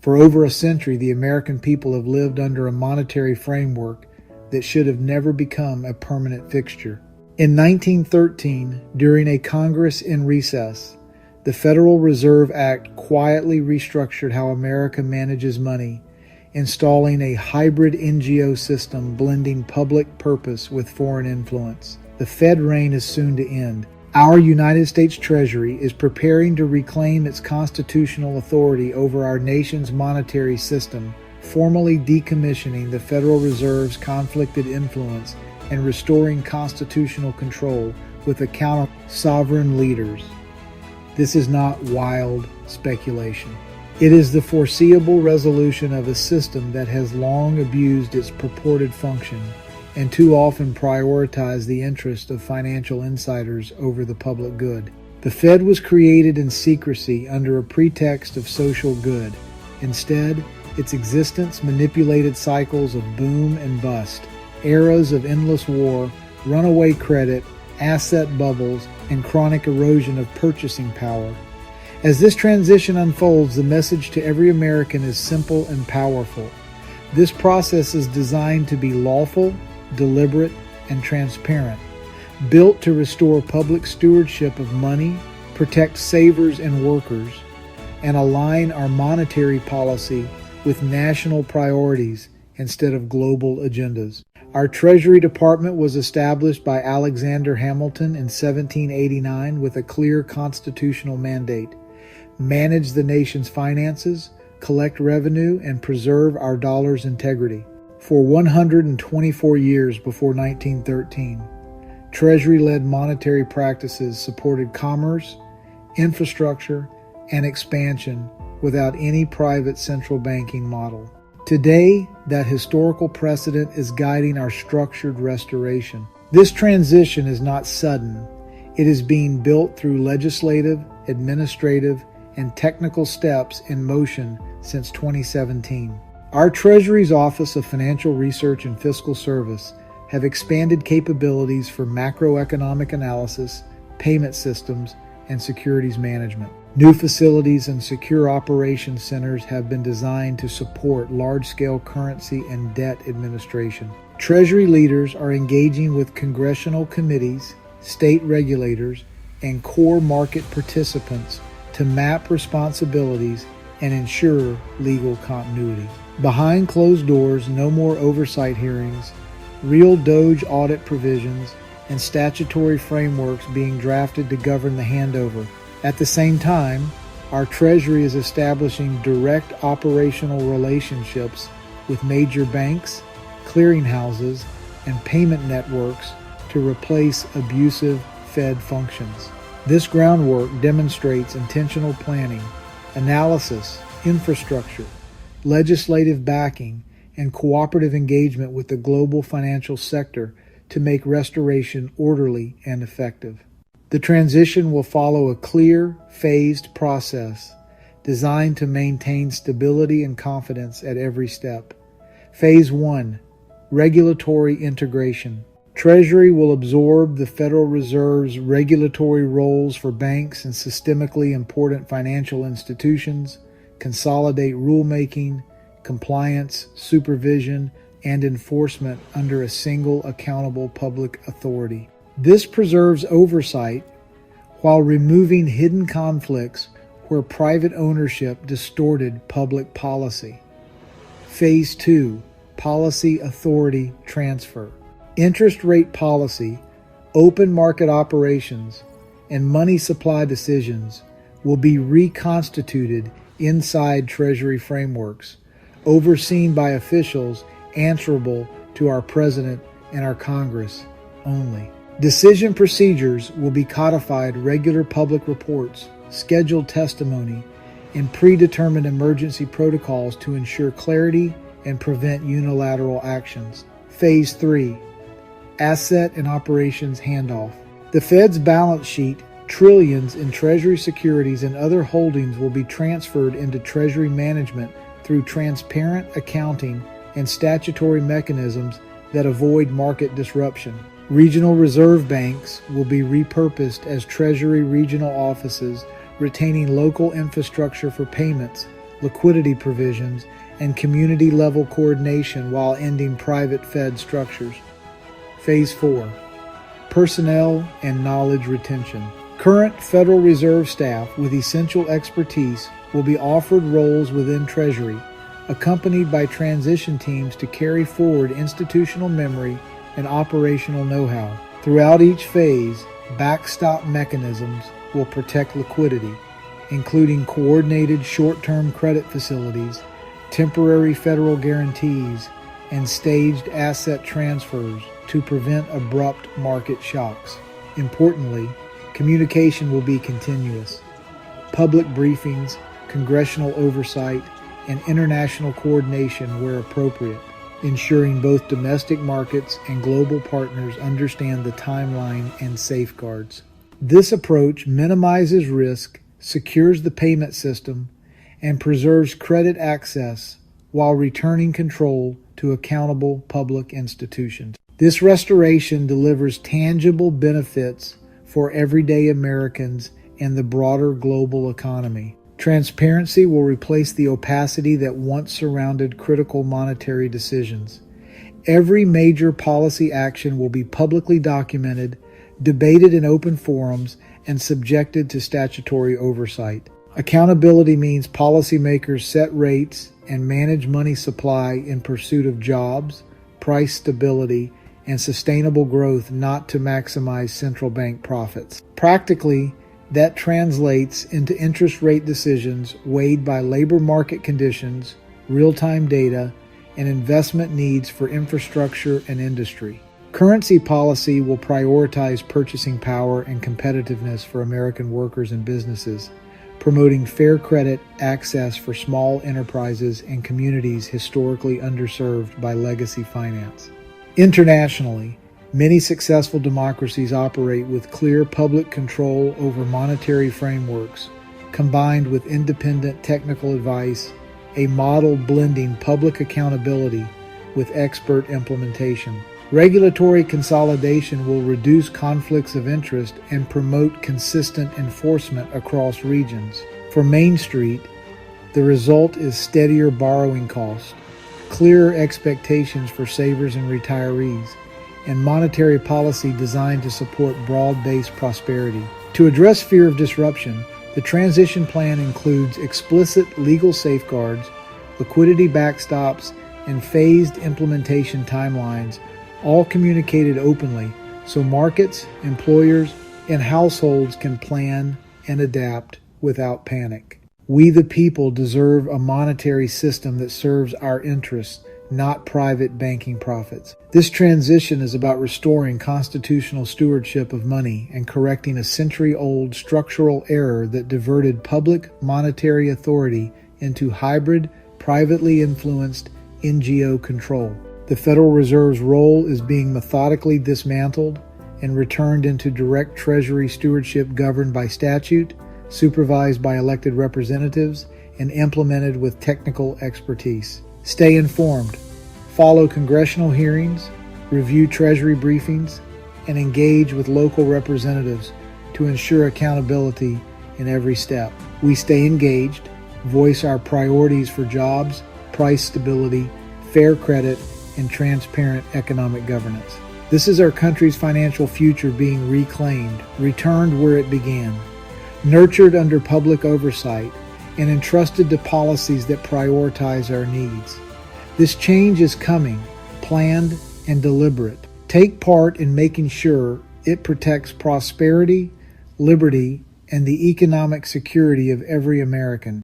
For over a century, the American people have lived under a monetary framework that should have never become a permanent fixture. In 1913, during a Congress in recess, the Federal Reserve Act quietly restructured how America manages money, installing a hybrid NGO system blending public purpose with foreign influence. The Fed reign is soon to end. Our United States Treasury is preparing to reclaim its constitutional authority over our nation's monetary system, formally decommissioning the Federal Reserve's conflicted influence and restoring constitutional control with accountable sovereign leaders. This is not wild speculation. It is the foreseeable resolution of a system that has long abused its purported function and too often prioritized the interest of financial insiders over the public good. The Fed was created in secrecy under a pretext of social good. Instead, its existence manipulated cycles of boom and bust, eras of endless war, runaway credit, asset bubbles, and chronic erosion of purchasing power. As this transition unfolds, the message to every American is simple and powerful. This process is designed to be lawful, deliberate, and transparent, built to restore public stewardship of money, protect savers and workers, and align our monetary policy with national priorities instead of global agendas. Our Treasury Department was established by Alexander Hamilton in 1789 with a clear constitutional mandate: manage the nation's finances, collect revenue, and preserve our dollar's integrity. For 124 years before 1913, Treasury-led monetary practices supported commerce, infrastructure, and expansion without any private central banking model. Today, that historical precedent is guiding our structured restoration. This transition is not sudden. It is being built through legislative, administrative, and technical steps in motion since 2017. Our Treasury's Office of Financial Research and Fiscal Service have expanded capabilities for macroeconomic analysis, payment systems, and securities management. New facilities and secure operations centers have been designed to support large-scale currency and debt administration. Treasury leaders are engaging with congressional committees, state regulators, and core market participants to map responsibilities and ensure legal continuity. Behind closed doors, no more oversight hearings, real DOGE audit provisions, and statutory frameworks being drafted to govern the handover. At the same time, our Treasury is establishing direct operational relationships with major banks, clearinghouses, and payment networks to replace abusive Fed functions. This groundwork demonstrates intentional planning, analysis, infrastructure, legislative backing, and cooperative engagement with the global financial sector to make restoration orderly and effective. The transition will follow a clear, phased process designed to maintain stability and confidence at every step. Phase 1. Regulatory integration. Treasury will absorb the Federal Reserve's regulatory roles for banks and systemically important financial institutions, consolidate rulemaking, compliance, supervision, and enforcement under a single accountable public authority. This preserves oversight while removing hidden conflicts where private ownership distorted public policy. Phase 2. Policy authority transfer. Interest rate policy, open market operations, and money supply decisions will be reconstituted inside Treasury frameworks, overseen by officials answerable to our President and our Congress only. Decision procedures will be codified regular public reports, scheduled testimony, and predetermined emergency protocols to ensure clarity and prevent unilateral actions. Phase 3. Asset and operations handoff. The Fed's balance sheet, trillions in Treasury securities and other holdings will be transferred into Treasury management through transparent accounting and statutory mechanisms that avoid market disruption. Regional reserve banks will be repurposed as Treasury regional offices, retaining local infrastructure for payments, liquidity provisions, and community-level coordination while ending private Fed structures. Phase 4. Personnel and knowledge retention. Current Federal Reserve staff with essential expertise will be offered roles within Treasury, accompanied by transition teams to carry forward institutional memory and operational know-how. Throughout each phase, backstop mechanisms will protect liquidity, including coordinated short-term credit facilities, temporary federal guarantees, and staged asset transfers to prevent abrupt market shocks. Importantly, communication will be continuous. Public briefings, congressional oversight, and international coordination where appropriate, ensuring both domestic markets and global partners understand the timeline and safeguards. This approach minimizes risk, secures the payment system, and preserves credit access while returning control to accountable public institutions. This restoration delivers tangible benefits for everyday Americans and the broader global economy. Transparency will replace the opacity that once surrounded critical monetary decisions. Every major policy action will be publicly documented, debated in open forums, and subjected to statutory oversight. Accountability means policymakers set rates and manage money supply in pursuit of jobs, price stability, and sustainable growth, not to maximize central bank profits. Practically, that translates into interest rate decisions weighed by labor market conditions, real-time data, and investment needs for infrastructure and industry. Currency policy will prioritize purchasing power and competitiveness for American workers and businesses, promoting fair credit access for small enterprises and communities historically underserved by legacy finance. Internationally, many successful democracies operate with clear public control over monetary frameworks, combined with independent technical advice, a model blending public accountability with expert implementation. Regulatory consolidation will reduce conflicts of interest and promote consistent enforcement across regions. For Main Street, the result is steadier borrowing costs, clearer expectations for savers and retirees, and monetary policy designed to support broad-based prosperity. To address fear of disruption, the transition plan includes explicit legal safeguards, liquidity backstops, and phased implementation timelines, all communicated openly so markets, employers, and households can plan and adapt without panic. We the people deserve a monetary system that serves our interests, not private banking profits. This transition is about restoring constitutional stewardship of money and correcting a century-old structural error that diverted public monetary authority into hybrid, privately influenced NGO control. The Federal Reserve's role is being methodically dismantled and returned into direct Treasury stewardship governed by statute, supervised by elected representatives, and implemented with technical expertise. Stay informed. Follow congressional hearings, review Treasury briefings, and engage with local representatives to ensure accountability in every step. We stay engaged, voice our priorities for jobs, price stability, fair credit, and transparent economic governance. This is our country's financial future being reclaimed, returned where it began, nurtured under public oversight, and entrusted to policies that prioritize our needs. This change is coming, planned and deliberate. Take part in making sure it protects prosperity, liberty, and the economic security of every American.